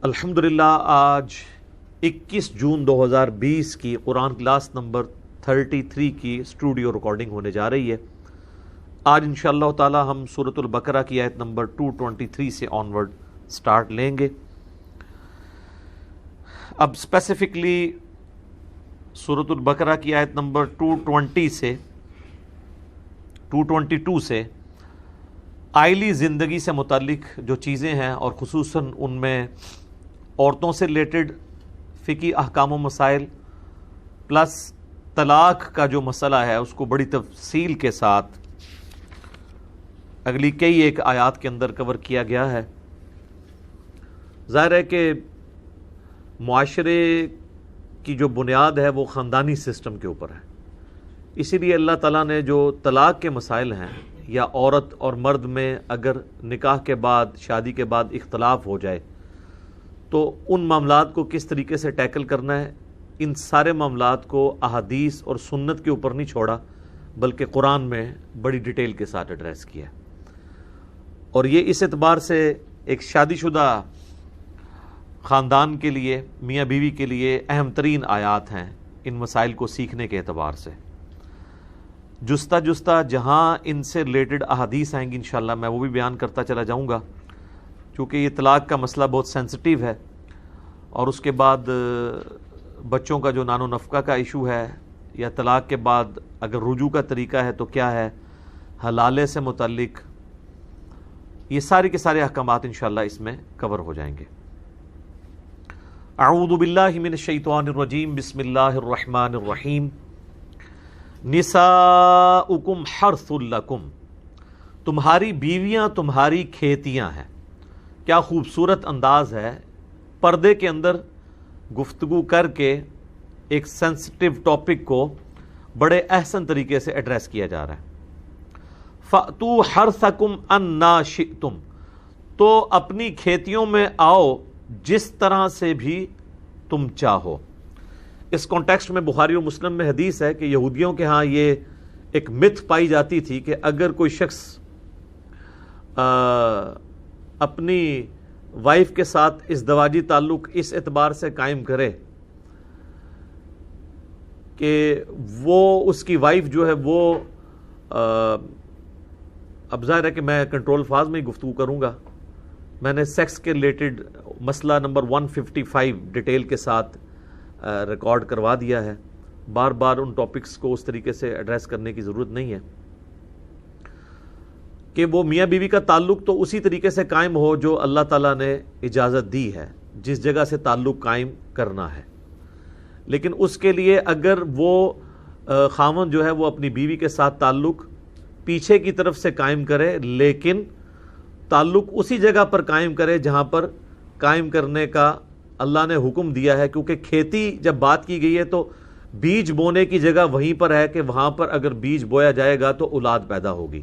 الحمدللہ آج 21 جون 2020 کی قرآن کلاس نمبر 33 کی اسٹوڈیو ریکارڈنگ ہونے جا رہی ہے۔ آج انشاءاللہ تعالی ہم سورۃ البقرہ کی آیت نمبر 223 سے آنورڈ سٹارٹ لیں گے۔ اب اسپیسیفکلی سورۃ البقرہ کی آیت نمبر 222 سے آئلی زندگی سے متعلق جو چیزیں ہیں اور خصوصاً ان میں عورتوں سے ریلیٹڈ فقہی احکام و مسائل پلس طلاق کا جو مسئلہ ہے اس کو بڑی تفصیل کے ساتھ اگلی کئی ایک آیات کے اندر کور کیا گیا ہے۔ ظاہر ہے کہ معاشرے کی جو بنیاد ہے وہ خاندانی سسٹم کے اوپر ہے، اسی لیے اللہ تعالیٰ نے جو طلاق کے مسائل ہیں یا عورت اور مرد میں اگر نکاح کے بعد شادی کے بعد اختلاف ہو جائے تو ان معاملات کو کس طریقے سے ٹیکل کرنا ہے، ان سارے معاملات کو احادیث اور سنت کے اوپر نہیں چھوڑا بلکہ قرآن میں بڑی ڈیٹیل کے ساتھ ایڈریس کیا ہے۔ اور یہ اس اعتبار سے ایک شادی شدہ خاندان کے لیے، میاں بیوی کے لیے اہم ترین آیات ہیں ان مسائل کو سیکھنے کے اعتبار سے۔ جستہ جستہ جہاں ان سے ریلیٹڈ احادیث آئیں گی انشاءاللہ میں وہ بھی بیان کرتا چلا جاؤں گا، کیونکہ یہ طلاق کا مسئلہ بہت سینسٹیو ہے، اور اس کے بعد بچوں کا جو نان و نفقہ کا ایشو ہے، یا طلاق کے بعد اگر رجوع کا طریقہ ہے تو کیا ہے، حلالے سے متعلق یہ سارے کے سارے احکامات انشاءاللہ اس میں کور ہو جائیں گے۔ اعوذ باللہ من الشیطان الرجیم، بسم اللہ الرحمن الرحیم۔ نساؤکم حرث لکم، تمہاری بیویاں تمہاری کھیتیاں ہیں۔ کیا خوبصورت انداز ہے، پردے کے اندر گفتگو کر کے ایک سینسٹیو ٹاپک کو بڑے احسن طریقے سے ایڈریس کیا جا رہا ہے۔ فَأْتُوا حَرْثَكُمْ أَنَّا شِئْتُمْ، تو اپنی کھیتیوں میں آؤ جس طرح سے بھی تم چاہو۔ اس کانٹیکسٹ میں بخاری و مسلم میں حدیث ہے کہ یہودیوں کے ہاں یہ ایک متھ پائی جاتی تھی کہ اگر کوئی شخص اپنی وائف کے ساتھ ازدواجی تعلق اس اعتبار سے قائم کرے کہ وہ اس کی وائف جو ہے وہ اب ظاہر ہے کہ میں کنٹرول الفاظ میں ہی گفتگو کروں گا، میں نے سیکس کے ریلیٹڈ مسئلہ نمبر 155 ڈیٹیل کے ساتھ ریکارڈ کروا دیا ہے، بار بار ان ٹاپکس کو اس طریقے سے ایڈریس کرنے کی ضرورت نہیں ہے کہ وہ میاں بیوی کا تعلق تو اسی طریقے سے قائم ہو جو اللہ تعالیٰ نے اجازت دی ہے جس جگہ سے تعلق قائم کرنا ہے، لیکن اس کے لیے اگر وہ خاوند جو ہے وہ اپنی بیوی کے ساتھ تعلق پیچھے کی طرف سے قائم کرے، لیکن تعلق اسی جگہ پر قائم کرے جہاں پر قائم کرنے کا اللہ نے حکم دیا ہے، کیونکہ کھیتی جب بات کی گئی ہے تو بیج بونے کی جگہ وہیں پر ہے کہ وہاں پر اگر بیج بویا جائے گا تو اولاد پیدا ہوگی۔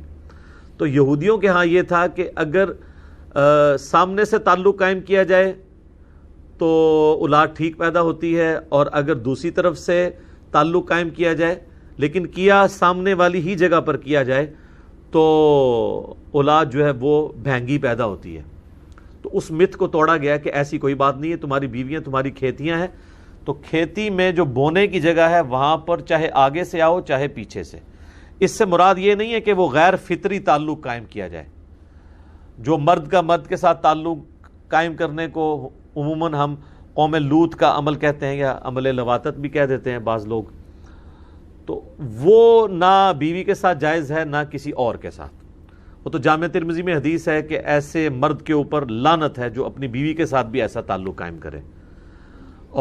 تو یہودیوں کے ہاں یہ تھا کہ اگر سامنے سے تعلق قائم کیا جائے تو اولاد ٹھیک پیدا ہوتی ہے، اور اگر دوسری طرف سے تعلق قائم کیا جائے لیکن کیا سامنے والی ہی جگہ پر کیا جائے تو اولاد جو ہے وہ بھینگی پیدا ہوتی ہے۔ تو اس مت کو توڑا گیا کہ ایسی کوئی بات نہیں ہے، تمہاری بیویاں تمہاری کھیتیاں ہیں، تو کھیتی میں جو بونے کی جگہ ہے وہاں پر چاہے آگے سے آؤ چاہے پیچھے سے۔ اس سے مراد یہ نہیں ہے کہ وہ غیر فطری تعلق قائم کیا جائے، جو مرد کا مرد کے ساتھ تعلق قائم کرنے کو عموماً ہم قوم لوط کا عمل کہتے ہیں یا عمل لواطت بھی کہہ دیتے ہیں بعض لوگ، تو وہ نہ بیوی کے ساتھ جائز ہے نہ کسی اور کے ساتھ۔ وہ تو جامع ترمذی میں حدیث ہے کہ ایسے مرد کے اوپر لعنت ہے جو اپنی بیوی کے ساتھ بھی ایسا تعلق قائم کرے،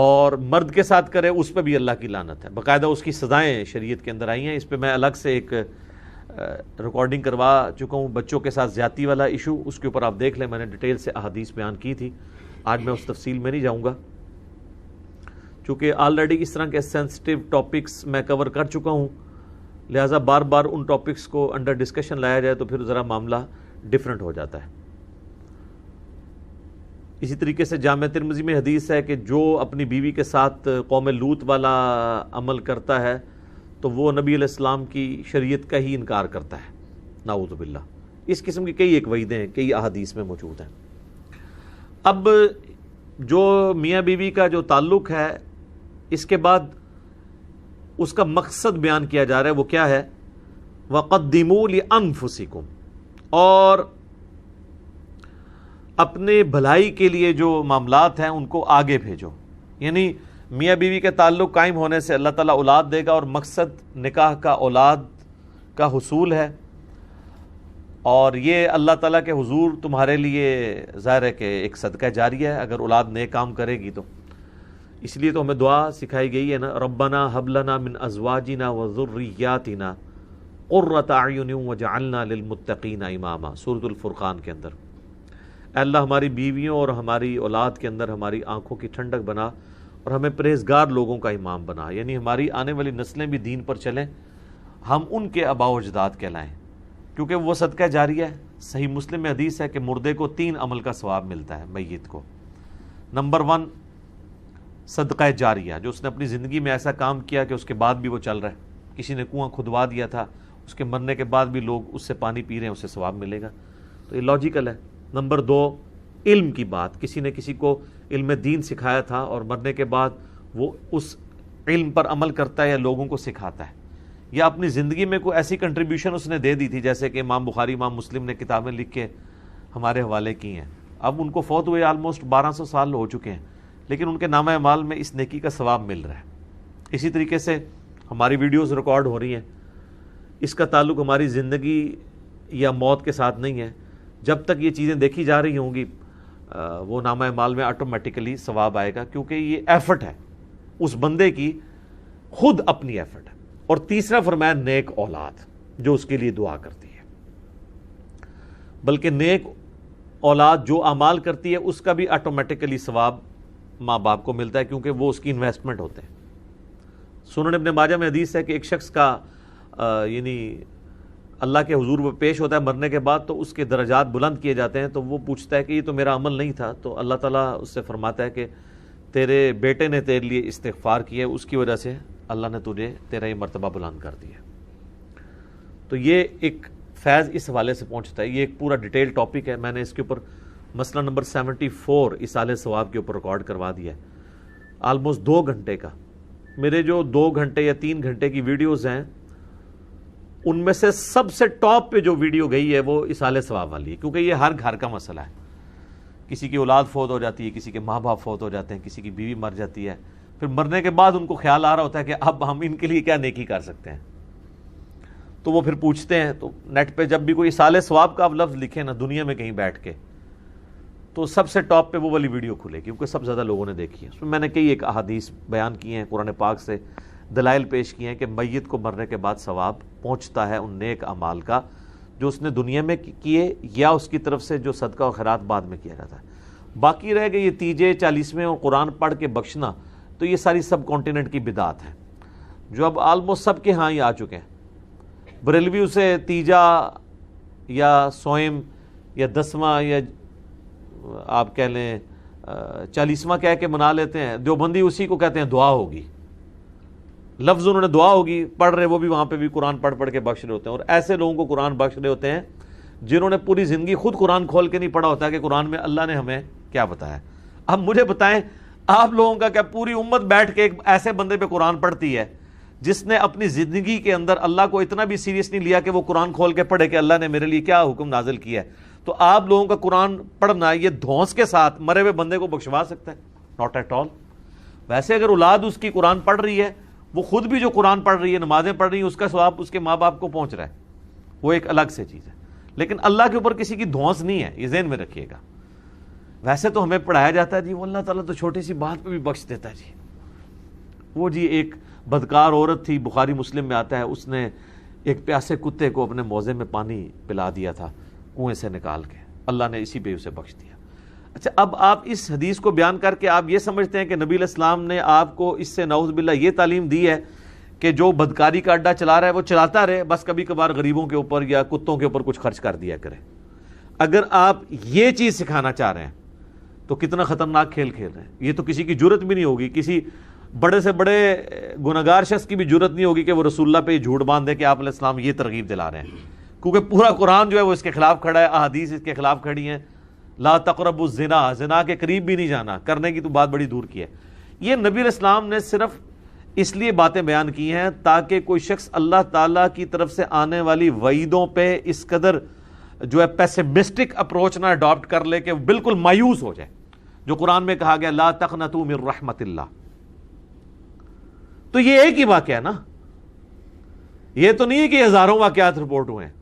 اور مرد کے ساتھ کرے اس پہ بھی اللہ کی لعنت ہے، باقاعدہ اس کی سزائیں شریعت کے اندر آئی ہیں۔ اس پہ میں الگ سے ایک ریکارڈنگ کروا چکا ہوں، بچوں کے ساتھ زیادتی والا ایشو، اس کے اوپر آپ دیکھ لیں، میں نے ڈیٹیل سے احادیث بیان کی تھی، آج میں اس تفصیل میں نہیں جاؤں گا چونکہ آلریڈی اس طرح کے سینسٹیو ٹاپکس میں کور کر چکا ہوں، لہٰذا بار بار ان ٹاپکس کو انڈر ڈسکشن لایا جائے تو پھر ذرا معاملہ ڈیفرنٹ ہو جاتا ہے۔ اسی طریقے سے جامع ترمذی میں حدیث ہے کہ جو اپنی بیوی کے ساتھ قوم لوط والا عمل کرتا ہے تو وہ نبی علیہ السلام کی شریعت کا ہی انکار کرتا ہے، نعوذ باللہ۔ اس قسم کی کئی ایک وعیدیں ہیں، کئی احادیث میں موجود ہیں۔ اب جو میاں بیوی کا جو تعلق ہے اس کے بعد اس کا مقصد بیان کیا جا رہا ہے، وہ کیا ہے؟ وَقَدِّمُوا لِأَنفُسِكُمْ، اور اپنے بھلائی کے لیے جو معاملات ہیں ان کو آگے بھیجو. یعنی میاں بیوی کے تعلق قائم ہونے سے اللہ تعالیٰ اولاد دے گا، اور مقصد نکاح کا اولاد کا حصول ہے، اور یہ اللہ تعالیٰ کے حضور تمہارے لیے ظاہر ہے کہ ایک صدقہ جاریہ ہے اگر اولاد نیک کام کرے گی تو. اس لیے تو ہمیں دعا سکھائی گئی ہے نا، ربنا ہب لنا من ازواجنا وذریاتنا قرۃ اعین وجعلنا للمتقین اماما، سورۃ الفرقان کے اندر. اے اللہ ہماری بیویوں اور ہماری اولاد کے اندر ہماری آنکھوں کی ٹھنڈک بنا اور ہمیں پرہیزگار لوگوں کا امام بنا. یعنی ہماری آنے والی نسلیں بھی دین پر چلیں، ہم ان کے آباء و اجداد کہلائیں، کیونکہ وہ صدقہ جاریہ ہے. صحیح مسلم میں حدیث ہے کہ مردے کو 3 عمل کا ثواب ملتا ہے میت کو. نمبر 1 صدقہ جاریہ، جو اس نے اپنی زندگی میں ایسا کام کیا کہ اس کے بعد بھی وہ چل رہا ہے. کسی نے کنواں کھدوا دیا تھا، اس کے مرنے کے بعد بھی لوگ اس سے پانی پی رہے ہیں، اسے ثواب ملے گا. تو یہ لاجیکل ہے. نمبر 2 علم کی بات، کسی نے کسی کو علم دین سکھایا تھا اور مرنے کے بعد وہ اس علم پر عمل کرتا ہے یا لوگوں کو سکھاتا ہے، یا اپنی زندگی میں کوئی ایسی کنٹریبیوشن اس نے دے دی تھی، جیسے کہ امام بخاری امام مسلم نے کتابیں لکھ کے ہمارے حوالے کی ہیں. اب ان کو فوت ہوئے آلموسٹ 1200 سال ہو چکے ہیں، لیکن ان کے نامہ اعمال میں اس نیکی کا ثواب مل رہا ہے. اسی طریقے سے ہماری ویڈیوز ریکارڈ ہو رہی ہیں، اس کا تعلق ہماری زندگی یا موت کے ساتھ نہیں ہے. جب تک یہ چیزیں دیکھی جا رہی ہوں گی وہ نامہ اعمال میں آٹومیٹیکلی ثواب آئے گا، کیونکہ یہ ایفرٹ ہے اس بندے کی، خود اپنی ایفرٹ ہے. اور تیسرا فرمایا نیک اولاد جو اس کے لیے دعا کرتی ہے. بلکہ نیک اولاد جو اعمال کرتی ہے اس کا بھی آٹومیٹیکلی ثواب ماں باپ کو ملتا ہے، کیونکہ وہ اس کی انویسٹمنٹ ہوتے ہیں. سنن ابن ماجہ میں حدیث ہے کہ ایک شخص کا یعنی اللہ کے حضور وہ پیش ہوتا ہے مرنے کے بعد، تو اس کے درجات بلند کیے جاتے ہیں. تو وہ پوچھتا ہے کہ یہ تو میرا عمل نہیں تھا، تو اللہ تعالیٰ اس سے فرماتا ہے کہ تیرے بیٹے نے تیرے لیے استغفار کیا، اس کی وجہ سے اللہ نے تجھے تیرا یہ مرتبہ بلند کر دیا. تو یہ ایک فیض اس حوالے سے پہنچتا ہے. یہ ایک پورا ڈیٹیل ٹاپک ہے. میں نے اس کے اوپر مسئلہ نمبر 74 ایصال ثواب کے اوپر ریکارڈ کروا دیا ہے، آلموسٹ 2 گھنٹے کا. میرے جو 2 گھنٹے یا 3 گھنٹے کی ویڈیوز ہیں ان میں سے سب سے ٹاپ پہ جو ویڈیو گئی ہے وہ ایصال ثواب والی ہے، کیونکہ یہ ہر گھر کا مسئلہ ہے. کسی کی اولاد فوت ہو جاتی ہے، کسی کے ماں باپ فوت ہو جاتے ہیں، کسی کی بیوی مر جاتی ہے، پھر مرنے کے بعد ان کو خیال آ رہا ہوتا ہے کہ اب ہم ان کے لیے کیا نیکی کر سکتے ہیں. تو وہ پھر پوچھتے ہیں. تو نیٹ پہ جب بھی کوئی ایصال ثواب کا آپ لفظ لکھیں نا دنیا میں کہیں بیٹھ کے، تو سب سے ٹاپ پہ وہ والی ویڈیو کھلے، کیونکہ سب زیادہ لوگوں نے دیکھی ہے. اس میں میں نے کئی ایک احادیث بیان کی ہیں، قرآن پاک سے دلائل پیش کیے ہیں کہ میت کو مرنے کے بعد ثواب پہنچتا ہے ان نیک اعمال کا جو اس نے دنیا میں کیے، یا اس کی طرف سے جو صدقہ و خیرات بعد میں کیا جاتا ہے. باقی رہ گئے یہ 30 40 اور قرآن پڑھ کے بخشنا، تو یہ ساری سب کانٹیننٹ کی بدعات ہیں جو اب آلموسٹ سب کے ہاں ہی آ چکے ہیں. بریلوی اسے 30 یا سوئم یا 10واں یا آپ کہہ لیں 40واں کہہ کے منا لیتے ہیں. دیوبندی اسی کو کہتے ہیں دعا ہوگی، لفظ انہوں نے دعا ہوگی پڑھ رہے، وہ بھی وہاں پہ بھی قرآن پڑھ کے بخش رہے ہوتے ہیں. اور ایسے لوگوں کو قرآن بخش رہے ہوتے ہیں جنہوں نے پوری زندگی خود قرآن کھول کے نہیں پڑھا ہوتا کہ قرآن میں اللہ نے ہمیں کیا بتایا. اب مجھے بتائیں آپ لوگوں کا کیا پوری امت بیٹھ کے ایک ایسے بندے پہ قرآن پڑھتی ہے جس نے اپنی زندگی کے اندر اللہ کو اتنا بھی سیریس نہیں لیا کہ وہ قرآن کھول کے پڑھے کہ اللہ نے میرے لیے کیا حکم نازل کیا ہے. تو آپ لوگوں کا قرآن پڑھنا یہ دھونس کے ساتھ مرے ہوئے بندے کو بخشوا سکتا ہے؟ Not at all. ویسے اگر اولاد اس کی قرآن پڑھ رہی ہے، وہ خود بھی جو قرآن پڑھ رہی ہے، نمازیں پڑھ رہی ہیں، اس کا ثواب اس کے ماں باپ کو پہنچ رہا ہے، وہ ایک الگ سے چیز ہے. لیکن اللہ کے اوپر کسی کی دھونس نہیں ہے، یہ ذہن میں رکھیے گا. ویسے تو ہمیں پڑھایا جاتا ہے جی وہ اللہ تعالیٰ تو چھوٹی سی بات پہ بھی بخش دیتا ہے. جی وہ جی ایک بدکار عورت تھی، بخاری مسلم میں آتا ہے، اس نے ایک پیاسے کتے کو اپنے موزے میں پانی پلا دیا تھا کنویں سے نکال کے، اللہ نے اسی پہ اسے بخش دیا. اچھا اب آپ اس حدیث کو بیان کر کے آپ یہ سمجھتے ہیں کہ نبی علیہ السلام نے آپ کو اس سے نعوذ باللہ یہ تعلیم دی ہے کہ جو بدکاری کا اڈا چلا رہا ہے وہ چلاتا رہے، بس کبھی کبھار غریبوں کے اوپر یا کتوں کے اوپر کچھ خرچ کر دیا کرے. اگر آپ یہ چیز سکھانا چاہ رہے ہیں تو کتنا خطرناک کھیل کھیل رہے ہیں. یہ تو کسی کی جرت بھی نہیں ہوگی، کسی بڑے سے بڑے گنہگار شخص کی بھی جرت نہیں ہوگی کہ وہ رسول اللہ پہ جھوٹ باندھ دے کہ آپ علیہ السلام یہ ترغیب دلا رہے ہیں، کیونکہ پورا قرآن جو ہے وہ اس کے خلاف کھڑا ہے، احادیث اس کے خلاف کھڑی ہیں. لا تقربوا الزنا، زنا کے قریب بھی نہیں جانا، کرنے کی تو بات بڑی دور کی ہے. یہ نبی علیہ السلام نے صرف اس لیے باتیں بیان کی ہیں تاکہ کوئی شخص اللہ تعالیٰ کی طرف سے آنے والی وعیدوں پہ اس قدر جو ہے پیسمسٹک اپروچ نہ اڈاپٹ کر لے کہ وہ بالکل مایوس ہو جائے. جو قرآن میں کہا گیا لا تقنطوا من رحمت اللہ، تو یہ ایک ہی واقعہ ہے نا، یہ تو نہیں ہے کہ ہزاروں واقعات رپورٹ ہوئے ہیں.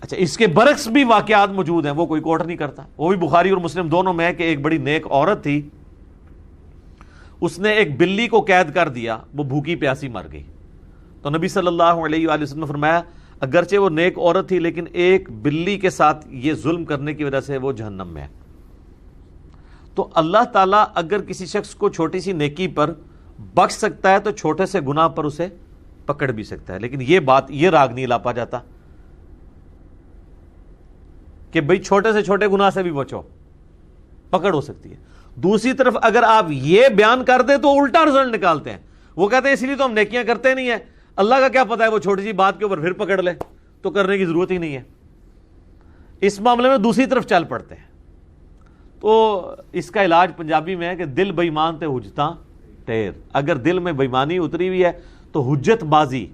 اچھا، اس کے برعکس بھی واقعات موجود ہیں، وہ کوئی کوٹ نہیں کرتا. وہ بھی بخاری اور مسلم دونوں میں ہے کہ ایک بڑی نیک عورت تھی، اس نے ایک بلی کو قید کر دیا، وہ بھوکی پیاسی مر گئی. تو نبی صلی اللہ علیہ وآلہ وسلم نے فرمایا اگرچہ وہ نیک عورت تھی لیکن ایک بلی کے ساتھ یہ ظلم کرنے کی وجہ سے وہ جہنم میں ہے. تو اللہ تعالیٰ اگر کسی شخص کو چھوٹی سی نیکی پر بخش سکتا ہے تو چھوٹے سے گناہ پر اسے پکڑ بھی سکتا ہے. لیکن یہ بات، یہ راگ نہیں لاپا جاتا کہ بھئی چھوٹے سے چھوٹے گناہ سے بھی بچو، پکڑ ہو سکتی ہے. دوسری طرف اگر آپ یہ بیان کر دیں تو الٹا رزلٹ نکالتے ہیں. وہ کہتے ہیں اس لیے تو ہم نیکیاں کرتے نہیں ہیں، اللہ کا کیا پتا ہے وہ چھوٹی سی بات کے اوپر پھر پکڑ لے تو کرنے کی ضرورت ہی نہیں ہے. اس معاملے میں دوسری طرف چل پڑتے ہیں. تو اس کا علاج پنجابی میں ہے کہ دل بے ایمان تے حجتاں ٹیر. اگر دل میں بے ایمانی اتری ہوئی ہے تو حجت بازی،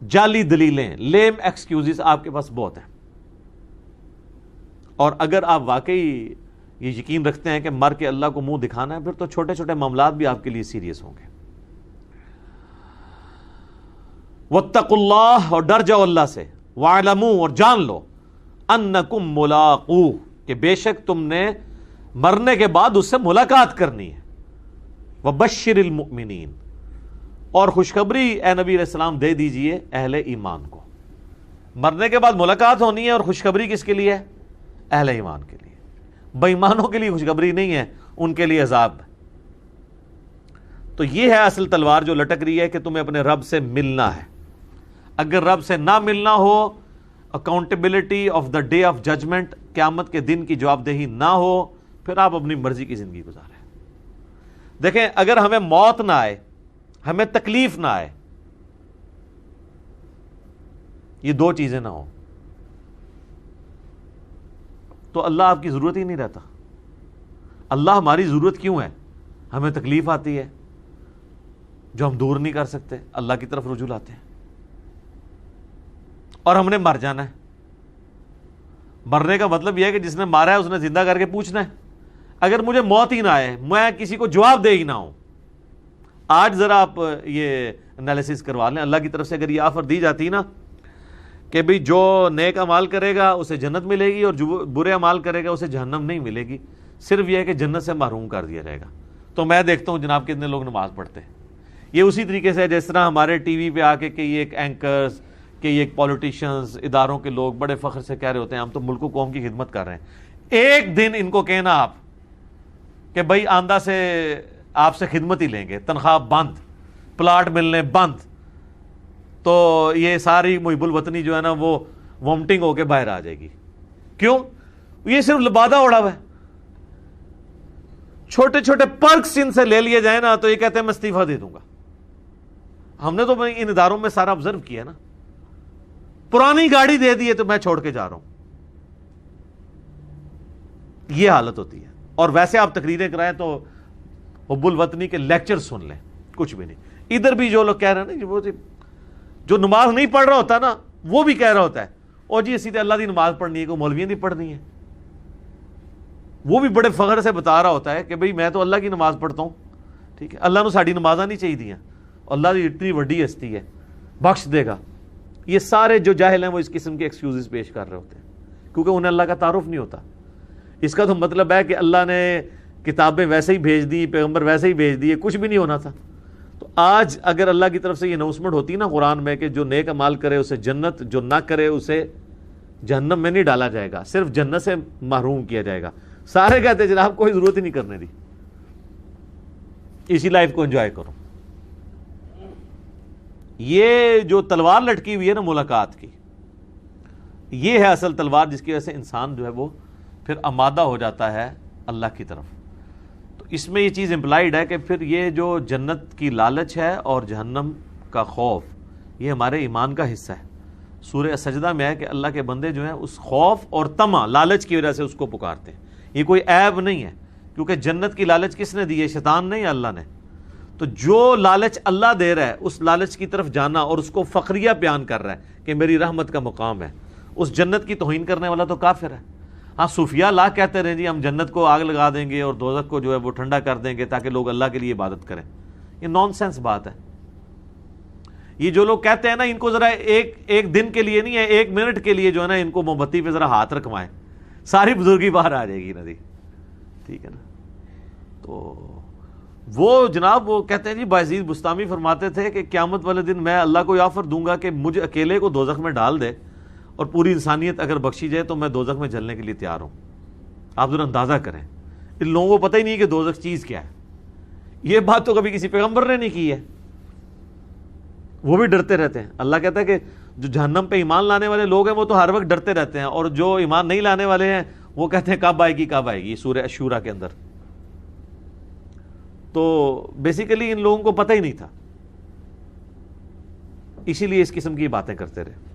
جعلی دلیلیں، لیم ایکسکیوزز آپ کے پاس بہت ہیں. اور اگر آپ واقعی یہ یقین رکھتے ہیں کہ مر کے اللہ کو منہ دکھانا ہے، پھر تو چھوٹے چھوٹے معاملات بھی آپ کے لیے سیریس ہوں گے. واتقوا اللہ، اور ڈر جاؤ اللہ سے، واعلموا، اور جان لو، انکم ملاقوہ، کہ بے شک تم نے مرنے کے بعد اس سے ملاقات کرنی ہے. وبشر المؤمنین، اور خوشخبری اے نبی علیہ السلام دے دیجئے اہل ایمان کو. مرنے کے بعد ملاقات ہونی ہے، اور خوشخبری کس کے لیے ہے؟ اہل ایمان کے لیے. بے ایمانوں کے لیے خوشخبری نہیں ہے، ان کے لیے عذاب ہے. تو یہ ہے اصل تلوار جو لٹک رہی ہے کہ تمہیں اپنے رب سے ملنا ہے. اگر رب سے نہ ملنا ہو، accountability of the day of judgment, قیامت کے دن کی جواب دہی نہ ہو، پھر آپ اپنی مرضی کی زندگی گزاریں. دیکھیں، اگر ہمیں موت نہ آئے، ہمیں تکلیف نہ آئے، یہ دو چیزیں نہ ہوں، تو اللہ آپ کی ضرورت ہی نہیں رہتا. اللہ ہماری ضرورت کیوں ہے؟ ہمیں تکلیف آتی ہے جو ہم دور نہیں کر سکتے، اللہ کی طرف رجوع لاتے ہیں. اور ہم نے مر جانا ہے. مرنے کا مطلب یہ ہے کہ جس نے مارا ہے اس نے زندہ کر کے پوچھنا ہے. اگر مجھے موت ہی نہ آئے، میں کسی کو جواب دے ہی نہ ہوں. آج ذرا آپ یہ انالیسس کروا لیں، اللہ کی طرف سے اگر یہ آفر دی جاتی نا کہ بھئی جو نیک اعمال کرے گا اسے جنت ملے گی اور جو برے اعمال کرے گا اسے جہنم نہیں ملے گی، صرف یہ ہے کہ جنت سے محروم کر دیا جائے گا، تو میں دیکھتا ہوں جناب کتنے لوگ نماز پڑھتے ہیں. یہ اسی طریقے سے جس طرح ہمارے ٹی وی پہ آ کے کہ یہ ایک اینکرز، کہ یہ ایک پولیٹیشنز، اداروں کے لوگ بڑے فخر سے کہہ رہے ہوتے ہیں ہم تو ملک و قوم کی خدمت کر رہے ہیں. ایک دن ان کو کہنا آپ کہ بھائی آندہ سے آپ سے خدمت ہی لیں گے، تنخواہ بند، پلاٹ ملنے بند، تو یہ ساری محب الوطنی جو ہے نا وہ وومٹنگ ہو کے باہر آ جائے گی. کیوں؟ یہ صرف لبادہ اڑا ہوا ہے. چھوٹے چھوٹے پرکس ان سے لے لیے جائیں نا تو یہ کہتے ہیں میں استعفیٰ دے دوں گا. ہم نے تو ان اداروں میں سارا آبزرو کیا نا، پرانی گاڑی دے دی ہے تو میں چھوڑ کے جا رہا ہوں. یہ حالت ہوتی ہے. اور ویسے آپ تقریریں کرائیں تو حب الوطنی کے لیکچر سن لیں، کچھ بھی نہیں. ادھر بھی جو لوگ کہہ رہے ہیں نا، جو نماز نہیں پڑھ رہا ہوتا نا وہ بھی کہہ رہا ہوتا ہے اور جی اسی اللہ دی نماز پڑھنی ہے، کوئی مولویاں دی پڑھنی ہے. وہ بھی بڑے فخر سے بتا رہا ہوتا ہے کہ بھئی میں تو اللہ کی نماز پڑھتا ہوں. ٹھیک ہے، اللہ نے ساڑی نمازاں نہیں چاہیے دیا، اللہ دی اتنی وڈی ہستی ہے، بخش دے گا. یہ سارے جو جاہل ہیں وہ اس قسم کے ایکسکیوزز پیش کر رہے ہوتے ہیں کیونکہ انہیں اللہ کا تعارف نہیں ہوتا. اس کا تو مطلب ہے کہ اللہ نے کتابیں ویسے ہی بھیج دی، پیغمبر ویسے ہی بھیج دیے، کچھ بھی نہیں ہونا تھا. تو آج اگر اللہ کی طرف سے یہ اناؤنسمنٹ ہوتی نا قرآن میں کہ جو نیک اعمال کرے اسے جنت، جو نہ کرے اسے جہنم میں نہیں ڈالا جائے گا، صرف جنت سے محروم کیا جائے گا، سارے کہتے ہیں جناب کوئی ضرورت ہی نہیں کرنے دی، اسی لائف کو انجوائے کرو. یہ جو تلوار لٹکی ہوئی ہے نا ملاقات کی، یہ ہے اصل تلوار جس کی وجہ سے انسان جو ہے وہ پھر آمادہ ہو جاتا ہے اللہ کی طرف. تو اس میں یہ چیز امپلائیڈ ہے کہ پھر یہ جو جنت کی لالچ ہے اور جہنم کا خوف، یہ ہمارے ایمان کا حصہ ہے. سورہ سجدہ میں ہے کہ اللہ کے بندے جو ہیں اس خوف اور طمع لالچ کی وجہ سے اس کو پکارتے ہیں. یہ کوئی عیب نہیں ہے، کیونکہ جنت کی لالچ کس نے دی ہے؟ شیطان نہیں، اللہ نے. تو جو لالچ اللہ دے رہا ہے اس لالچ کی طرف جانا اور اس کو فخریہ بیان کر رہا ہے کہ میری رحمت کا مقام ہے، اس جنت کی توہین کرنے والا تو کافر ہے. ہاں صوفیاء لا کہتے رہے جی ہم جنت کو آگ لگا دیں گے اور دوزخ کو جو ہے وہ ٹھنڈا کر دیں گے تاکہ لوگ اللہ کے لیے عبادت کریں. یہ نان سینس بات ہے. یہ جو لوگ کہتے ہیں نا ان کو ذرا ایک دن کے لیے نہیں ہے، 1 منٹ کے لیے جو ہے نا ان کو موم بتی پہ ذرا ہاتھ رکھوائیں، ساری بزرگی باہر آ جائے گی نا جی. ٹھیک ہے نا. تو وہ جناب وہ کہتے ہیں جی باعزید بستامی فرماتے تھے کہ قیامت والے دن میں اللہ کو یہ آفر دوں گا کہ مجھے اکیلے کو دوزخ میں ڈال دے اور پوری انسانیت اگر بخشی جائے تو میں دوزخ میں جلنے کے لیے تیار ہوں. آپ ذرا اندازہ کریں، ان لوگوں کو پتہ ہی نہیں کہ دوزخ چیز کیا ہے. یہ بات تو کبھی کسی پیغمبر نے نہیں کی ہے، وہ بھی ڈرتے رہتے ہیں. اللہ کہتا ہے کہ جو جہنم پہ ایمان لانے والے لوگ ہیں وہ تو ہر وقت ڈرتے رہتے ہیں، اور جو ایمان نہیں لانے والے ہیں وہ کہتے ہیں کب آئے گی کب آئے گی. سورہ شورا کے اندر. تو بیسیکلی ان لوگوں کو پتہ ہی نہیں تھا، اسی لیے اس قسم کی باتیں کرتے رہے.